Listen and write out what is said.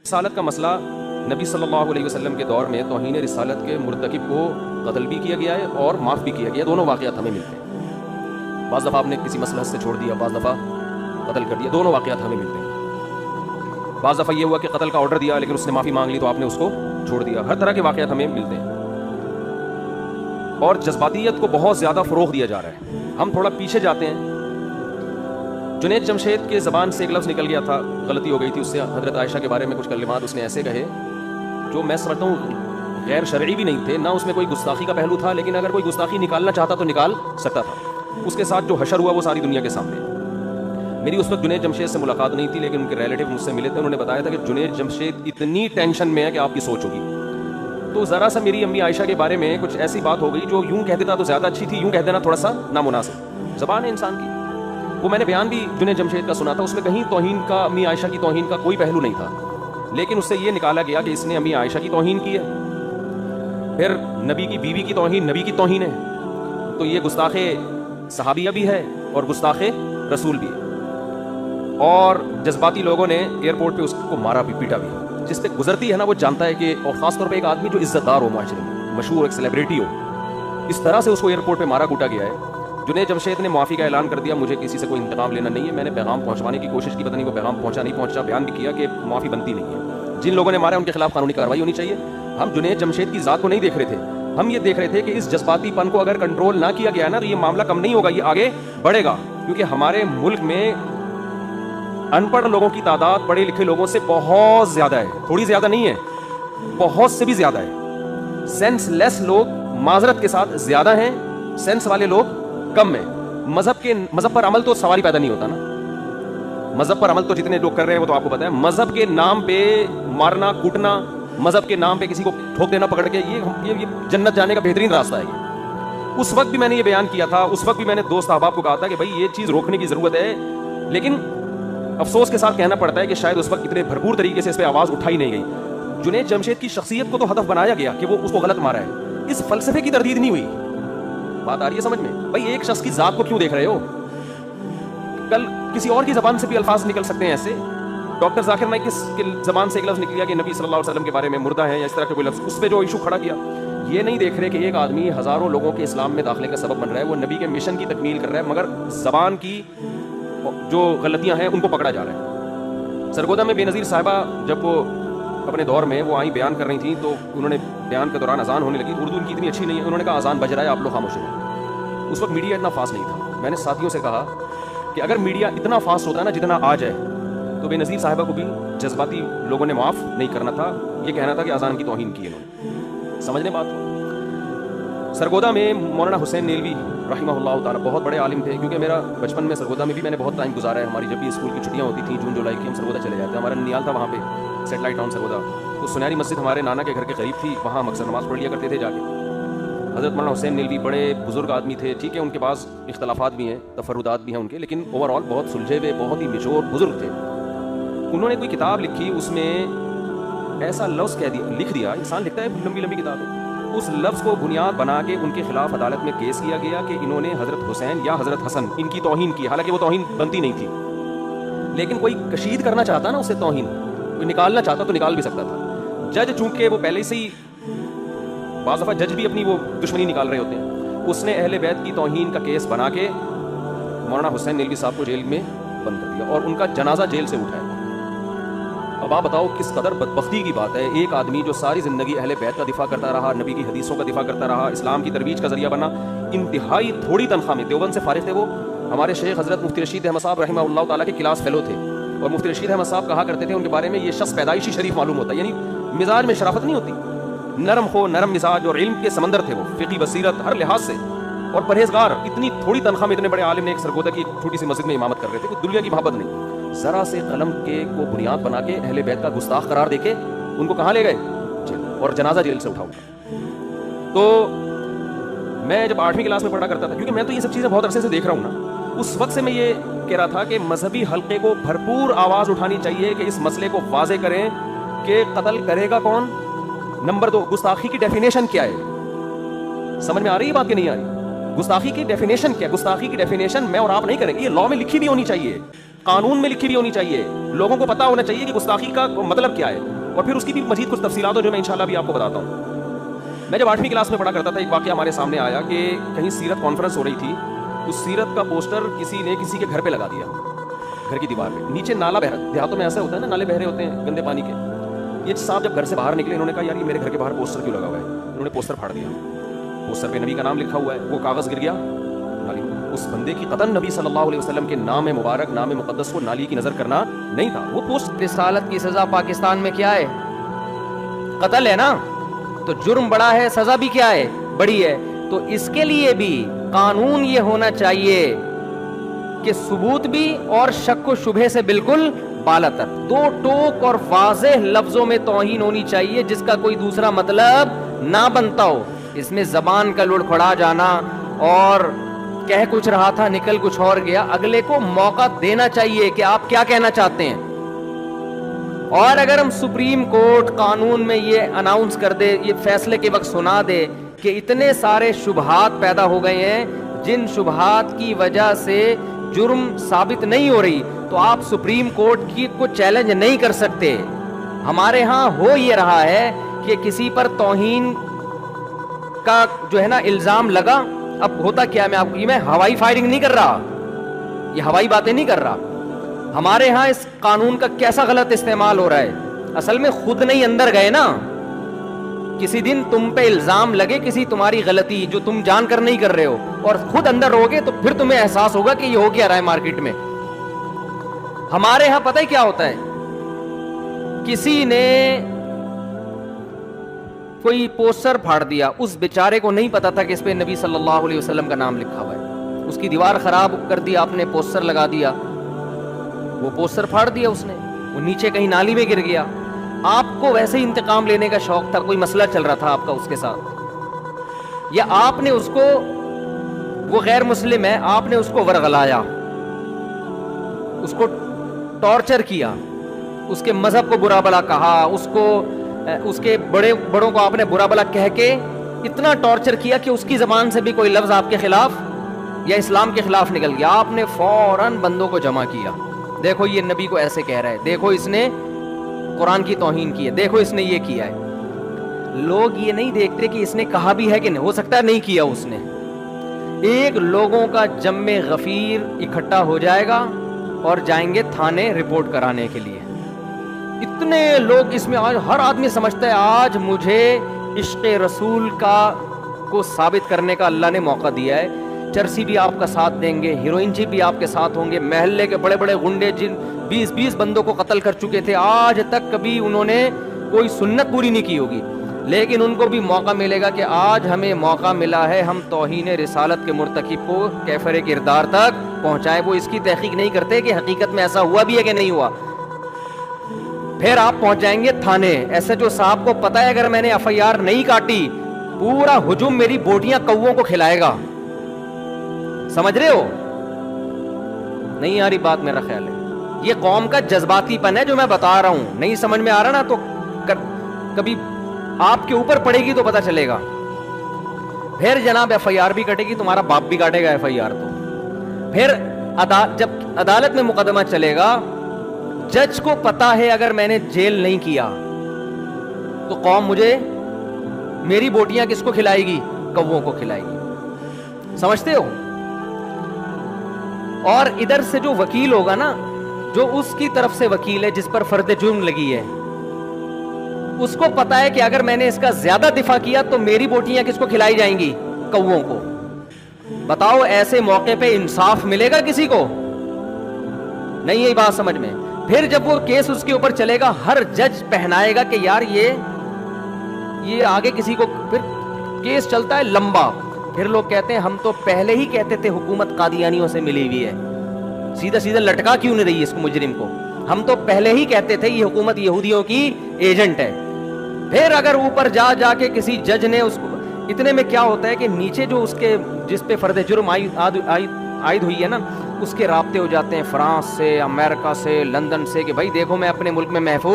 رسالت کا مسئلہ نبی صلی اللہ علیہ وسلم کے دور میں توہین رسالت کے مرتکب کو قتل بھی کیا گیا ہے اور معاف بھی کیا گیا. دونوں واقعات ہمیں ملتے ہیں. بعض دفعہ آپ نے کسی مصلحت سے چھوڑ دیا, بعض دفعہ قتل کر دیا. دونوں واقعات ہمیں ملتے ہیں. بعض دفعہ یہ ہوا کہ قتل کا آرڈر دیا لیکن اس نے معافی مانگ لی تو آپ نے اس کو چھوڑ دیا. ہر طرح کے واقعات ہمیں ملتے ہیں. اور جذباتیت کو بہت زیادہ فروغ دیا جا رہا ہے. ہم تھوڑا پیچھے جاتے ہیں. جنید جمشید کے زبان سے ایک لفظ نکل گیا تھا, غلطی ہو گئی تھی اس سے. حضرت عائشہ کے بارے میں کچھ کلمات اس نے ایسے کہے جو میں سمجھتا ہوں غیر شرعی بھی نہیں تھے, نہ اس میں کوئی گستاخی کا پہلو تھا, لیکن اگر کوئی گستاخی نکالنا چاہتا تو نکال سکتا تھا. اس کے ساتھ جو حشر ہوا وہ ساری دنیا کے سامنے. میری اس وقت جنید جمشید سے ملاقات نہیں تھی, لیکن ان کے ریلیٹیو مجھ سے ملے تھے. انہوں نے بتایا تھا کہ جنید جمشید اتنی ٹینشن میں ہے کہ آپ کی سوچ ہوگی. تو ذرا سا میری امی عائشہ کے بارے میں کچھ ایسی بات ہو گئی جو یوں کہہ دیتا تو زیادہ اچھی تھی, یوں کہہ دینا تھوڑا سا نامناسب. زبان ہے انسان کی. وہ میں نے بیان بھی جنید جمشید کا سنا تھا, اس میں کہیں توہین کا, امی عائشہ کی توہین کا کوئی پہلو نہیں تھا, لیکن اس سے یہ نکالا گیا کہ اس نے امی عائشہ کی توہین کی ہے. پھر نبی کی بیوی کی توہین نبی کی توہین ہے, تو یہ گستاخ صحابیہ بھی ہے اور گستاخ رسول بھی ہے. اور جذباتی لوگوں نے ایئرپورٹ پہ اس کو مارا بھی, پیٹا بھی. جس پہ گزرتی ہے نا وہ جانتا ہے کہ, اور خاص طور پہ ایک آدمی جو عزت دار ہو معاشرے میں, مشہور ایک سیلیبریٹی ہو, اس طرح سے اس کو ایئرپورٹ پہ مارا کوٹا گیا ہے. جنید جمشید نے معافی کا اعلان کر دیا, مجھے کسی سے کوئی انتقام لینا نہیں ہے. میں نے پیغام پہنچوانے کی کوشش کی, پتہ نہیں وہ پیغام پہنچا نہیں پہنچا. بیان بھی کیا کہ معافی بنتی نہیں ہے. جن لوگوں نے مارا ان کے خلاف قانونی کارروائی ہونی چاہیے. ہم جنید جمشید کی ذات کو نہیں دیکھ رہے تھے, ہم یہ دیکھ رہے تھے کہ اس جذباتی پن کو اگر کنٹرول نہ کیا گیا نا تو یہ معاملہ کم نہیں ہوگا, یہ آگے بڑھے گا. کیونکہ ہمارے ملک میں ان پڑھ لوگوں کی تعداد پڑھے لکھے لوگوں سے بہت زیادہ ہے. تھوڑی زیادہ نہیں ہے, بہت سے بھی زیادہ ہے. سینس لیس لوگ معذرت کے ساتھ زیادہ ہیں, سینس والے لوگ کم ہیں. مذہب پر عمل تو سوال ہی پیدا نہیں ہوتا نا. مذہب پر عمل تو جتنے لوگ کر رہے ہیں وہ تو آپ کو پتا ہے. مذہب کے نام پہ مارنا کوٹنا, مذہب کے نام پہ کسی کو ٹھوک دینا پکڑ کے, یہ جنت جانے کا بہترین راستہ ہے. یہ اس وقت بھی میں نے یہ بیان کیا تھا, اس وقت بھی میں نے دوست احباب کو کہا تھا کہ بھائی یہ چیز روکنے کی ضرورت ہے. لیکن افسوس کے ساتھ کہنا پڑتا ہے کہ شاید اس وقت اتنے بھرپور طریقے سے اس پہ آواز اٹھائی نہیں گئی. جنید جمشید کی شخصیت کو تو ہدف بنایا گیا کہ وہ اس کو غلط مارا ہے, اس فلسفے کی تردید نہیں ہوئی. بات آ رہی ہے سمجھ میں؟ بھائی ایک شخص کی ذات کو کیوں دیکھ رہے ہو؟ کل کسی اور کی زبان سے بھی الفاظ نکل سکتے ہیں ایسے. ڈاکٹر ذاکر نائک کی زبان سے ایک لفظ نکل گیا کہ نبی صلی اللہ علیہ وسلم کے بارے میں مردہ ہیں یا اس طرح کے کوئی لفظ, اس پہ جو ایشو کھڑا کیا. یہ نہیں دیکھ رہے کہ ایک آدمی ہزاروں لوگوں کے اسلام میں داخلے کا سبب بن رہا ہے, وہ نبی کے مشن کی تکمیل کر رہا ہے, مگر زبان کی جو غلطیاں ہیں ان کو پکڑا جا رہا ہے. سرگودا میں بے نظیر صاحبہ جب وہ اپنے دور میں وہ آئیں بیان کر رہی تھیں تو انہوں نے بیان کے دوران اذان ہونے لگی. اردو ان کی اتنی اچھی نہیں ہے, انہوں نے کہا اذان بج رہا ہے, آپ لوگ خاموش رہیں. اس وقت میڈیا اتنا فاسٹ نہیں تھا. میں نے ساتھیوں سے کہا کہ اگر میڈیا اتنا فاسٹ ہوتا ہے نا جتنا آج ہے, تو بے نظیر صاحبہ کو بھی جذباتی لوگوں نے معاف نہیں کرنا تھا. یہ کہنا تھا کہ اذان کی توہین کی انہوں نے. سمجھنے بات کو. سرگودا میں مولانا حسین نیلوی رحمہ اللہ تعالیٰ بہت بڑے عالم تھے, کیونکہ میرا بچپن میں سرگودا میں بھی میں نے بہت ٹائم گزارا ہے. ہماری جب بھی اسکول کی چھٹیاں ہوتی تھیں, جون جولائی کی, ہم سرگودا چلے جاتے. ہمارا ننیال تھا وہاں پہ, سیٹلائٹ ٹاؤن سرگودا. تو سنہری مسجد ہمارے نانا کے گھر کے قریب تھی, وہاں ہم اکثر نماز پڑھ لیا کرتے تھے جا کے. حضرت مولانا حسین نیلوی بڑے بزرگ آدمی تھے, ٹھیک ہے ان کے پاس اختلافات بھی ہیں, تفردات بھی ہیں ان کے, لیکن اوور آل بہت سلجھے ہوئے, بہت ہی میچور بزرگ تھے. انہوں نے کوئی کتاب لکھی, اس میں ایسا لفظ لکھ دیا, انسان لکھتا ہے لمبی لمبی کتابیں, اس لفظ کو بنیاد بنا کے ان کے خلاف عدالت میں کیس کیا گیا کہ انہوں نے حضرت حسین یا حضرت حسن ان کی توہین کی. حالانکہ وہ توہین بنتی نہیں تھی, لیکن کوئی کشید کرنا چاہتا نا اسے توہین, کوئی نکالنا چاہتا تو نکال بھی سکتا تھا. جج چونکہ وہ پہلے سے ہی, بعض دفعہ جج بھی اپنی وہ دشمنی نکال رہے ہوتے ہیں, اس نے اہل بیت کی توہین کا کیس بنا کے مولانا حسین نیلوی صاحب کو جیل میں بند کر دیا اور ان کا جنازہ جیل سے اٹھایا. اب آپ بتاؤ کس قدر بدبختی کی بات ہے. ایک آدمی جو ساری زندگی اہل بیت کا دفاع کرتا رہا, نبی کی حدیثوں کا دفاع کرتا رہا, اسلام کی ترویج کا ذریعہ بنا, انتہائی تھوڑی تنخواہ میں, دیوبند سے فارغ تھے وہ. ہمارے شیخ حضرت مفتی رشید احمد صاحب رحمہ اللہ تعالیٰ کے کلاس فیلو تھے, اور مفتی رشید احمد صاحب کہا کرتے تھے ان کے بارے میں, یہ شخص پیدائشی شریف معلوم ہوتا ہے, یعنی مزاج میں شرافت نہیں ہوتی, نرم خو, نرم مزاج, اور علم کے سمندر تھے وہ, فقی بصیرت ہر لحاظ سے, اور پرہیزگار. اتنی تھوڑی تنخواہ میں اتنے بڑے عالم نے ایک سرگودا کی چھوٹی سی مسجد میں امامت کر رہے تھے, کوئی دنیا کی محبت نہیں. ذرا سے قلم کے کو بنیاد بنا کے اہل بیت کا گستاخ قرار دے کے ان کو کہاں لے گئے؟ جیل, اور جنازہ جیل سے اٹھاؤ. تو میں جب 8ویں کلاس میں پڑھا کرتا تھا, کیونکہ میں تو یہ سب چیزیں بہت عرصے سے دیکھ رہا ہوں نا, اس وقت سے میں یہ کہہ رہا تھا کہ مذہبی حلقے کو بھرپور آواز اٹھانی چاہیے کہ اس مسئلے کو واضح کریں کہ قتل کرے گا کون. نمبر 2, گستاخی کی ڈیفینیشن کیا ہے؟ سمجھ میں آ رہی ہے بات کہ نہیں آ رہی؟ گستاخی کی ڈیفینیشن کیا؟ گستاخی کی ڈیفینیشن میں اور آپ نہیں کریں گے, یہ لاء میں لکھی بھی ہونی چاہیے, قانون میں لکھی بھی ہونی چاہیے, لوگوں کو پتا ہونا چاہیے کہ گستاخی کا مطلب کیا ہے, اور پھر اس کی بھی مزید کچھ تفصیلات ہو جو میں انشاءاللہ بھی آپ کو بتاتا ہوں. میں جب 8ویں کلاس میں پڑھا کرتا تھا, ایک واقعہ ہمارے سامنے آیا کہ کہیں سیرت کانفرنس ہو رہی تھی, اس سیرت کا پوسٹر کسی نے کسی کے گھر پہ لگا دیا, گھر کی دیوار پہ, نیچے نالا بہ رہا, دیہاتوں میں ایسا ہوتا ہے نا, نالے بہ رہے ہوتے ہیں گندے پانی کے. یہ صاحب جب گھر سے باہر نکلے, انہوں نے کہا یار یہ میرے گھر کے باہر پوسٹر کیوں لگا ہوا ہے؟ انہوں نے پوسٹر پھاڑ دیا, پوسٹر پہ نبی کا نام لکھا ہوا ہے, وہ کاغذ گر گیا نالی میں. اس بندے کی قطعاً نبی صلی اللہ علیہ وسلم کے نام مبارک, نام مقدس کو نالی کی نظر کرنا نہیں تھا. وہ پوسٹ رسالت کی سزا پاکستان میں کیا ہے؟ قتل ہے نا, تو جرم بڑا ہے, سزا بھی کیا ہے؟ بڑی ہے. تو اس کے لیے بھی قانون یہ ہونا چاہیے کہ ثبوت بھی اور شک و شبہ سے بالکل بالاتر, دو ٹوک اور واضح لفظوں میں توہین ہونی چاہیے جس کا کوئی دوسرا مطلب نہ بنتا ہو. اس میں زبان کا لڑکھڑا جانا اور کہہ کچھ رہا تھا نکل کچھ اور گیا, اگلے کو موقع دینا چاہیے کہ آپ کیا کہنا چاہتے ہیں. اور اگر ہم سپریم کورٹ قانون میں یہ اناؤنس کر دے, یہ فیصلے کے وقت سنا دے کہ اتنے سارے شبہات پیدا ہو گئے ہیں جن شبہات کی وجہ سے جرم ثابت نہیں ہو رہی, تو آپ سپریم کورٹ کی کو چیلنج نہیں کر سکتے. ہمارے ہاں ہو یہ رہا ہے کہ کسی پر توہین کا جو ہے نا الزام لگا, اب ہوتا کیا, میں آپ کو, میں ہوائی فائرنگ نہیں کر رہا, یہ ہوائی باتیں نہیں کر رہا. ہمارے ہاں اس قانون کا کیسا غلط استعمال ہو رہا ہے, اصل میں خود نہیں اندر گئے نا. کسی دن تم پہ الزام لگے کسی تمہاری غلطی جو تم جان کر نہیں کر رہے ہو, اور خود اندر رہوگے تو پھر تمہیں احساس ہوگا کہ یہ ہو کیا رہا ہے مارکیٹ میں. ہمارے ہاں پتہ ہے کیا ہوتا ہے, کسی نے کوئی پوسٹر پھاڑ دیا, اس بیچارے کو نہیں پتا تھا کہ اس پہ نبی صلی اللہ علیہ وسلم کا نام لکھا ہوا ہے, اس کی دیوار خراب کر دی, آپ نے پوسٹر لگا دیا, وہ پوسٹر پھاڑ دیا اس نے, وہ نیچے کہیں نالی میں گر گیا. آپ کو ویسے ہی انتقام لینے کا شوق تھا, کوئی مسئلہ چل رہا تھا آپ کا اس کے ساتھ, یا آپ نے اس کو, وہ غیر مسلم ہے, آپ نے اس کو ورغلایا, اس کو ٹارچر کیا, اس کے مذہب کو برا بلا کہا, اس کو, اس کے بڑوں کو آپ نے برا بلا کہہ کے اتنا ٹارچر کیا کہ اس کی زبان سے بھی کوئی لفظ آپ کے خلاف یا اسلام کے خلاف نکل گیا. آپ نے فوراً بندوں کو جمع کیا, دیکھو یہ نبی کو ایسے کہہ رہا ہے, دیکھو اس نے قرآن کی توہین کی ہے, دیکھو اس نے یہ کیا ہے. لوگ یہ نہیں دیکھتے کہ اس نے کہا بھی ہے کہ نہیں, ہو سکتا ہے نہیں کیا اس نے. ایک لوگوں کا جم غفیر اکٹھا ہو جائے گا اور جائیں گے تھانے رپورٹ کرانے کے لیے. اتنے لوگ اس میں, آج ہر آدمی سمجھتا ہے آج مجھے عشق رسول کا کو ثابت کرنے کا اللہ نے موقع دیا ہے. چرسی بھی آپ کا ساتھ دیں گے, ہیروئن جی بھی آپ کے ساتھ ہوں گے, محلے کے بڑے بڑے غنڈے جن 20 بندوں کو قتل کر چکے تھے, آج تک کبھی انہوں نے کوئی سنت پوری نہیں کی ہوگی, لیکن ان کو بھی موقع ملے گا کہ آج ہمیں موقع ملا ہے ہم توہین رسالت کے مرتکب کو کیفر کردار تک پہنچائے. وہ اس کی تحقیق نہیں کرتے کہ حقیقت میں ایسا ہوا بھی ہے کہ نہیں ہوا. پھر آپ پہنچ جائیں گے تھانے. ایس ایچ او صاحب کو پتا ہے اگر میں نے ایف آئی آر نہیں کاٹی پورا ہجوم میری بوٹیاں کووں کو کھلائے گا. سمجھ رہے ہو نہیں یاری بات, میرا خیال ہے یہ قوم کا جذباتی پن ہے جو میں بتا رہا ہوں. نہیں سمجھ میں آ رہا نا تو کبھی آپ کے اوپر پڑے گی تو پتا چلے گا. پھر جناب ایف آئی آر بھی کٹے گی, تمہارا باپ بھی کاٹے گا ایف آئی آر. تو پھر جب عدالت میں مقدمہ چلے گا, جج کو پتا ہے اگر میں نے جیل نہیں کیا تو قوم مجھے, میری بوٹیاں کس کو کھلائے گی؟ کووں کو کھلائے گی. سمجھتے ہو؟ اور ادھر سے جو وکیل ہوگا نا, جو اس کی طرف سے وکیل ہے جس پر فرد جرم لگی ہے, اس کو پتا ہے کہ اگر میں نے اس کا زیادہ دفاع کیا تو میری بوٹیاں کس کو کھلائی جائیں گی؟ کووں کو. بتاؤ ایسے موقع پہ انصاف ملے گا کسی کو؟ نہیں, یہی بات سمجھ میں. پھر جب وہ کیس اس کے اوپر چلے گا, ہر جج پہنائے گا کہ یار یہ آگے کسی کو, پھر کیس چلتا ہے لمبا. پھر لوگ کہتے ہیں ہم تو پہلے ہی کہتے تھے حکومت قادیانیوں سے ملی ہوئی ہے, سیدھا سیدھا لٹکا کیوں نہیں رہی اس کو مجرم کو؟ ہم تو پہلے ہی کہتے تھے یہ حکومت یہودیوں کی ایجنٹ ہے. پھر اگر اوپر جا کے کسی جج نے اس کو, اتنے میں کیا ہوتا ہے کہ نیچے جو اس کے جس پہ فرد جرم عائد ہوئی ہے نا, اس کے رابطے ہو جاتے ہیں فرانس سے, امریکہ سے, لندن سے, کہ بھائی دیکھو میں اپنے ملک میں محفوظ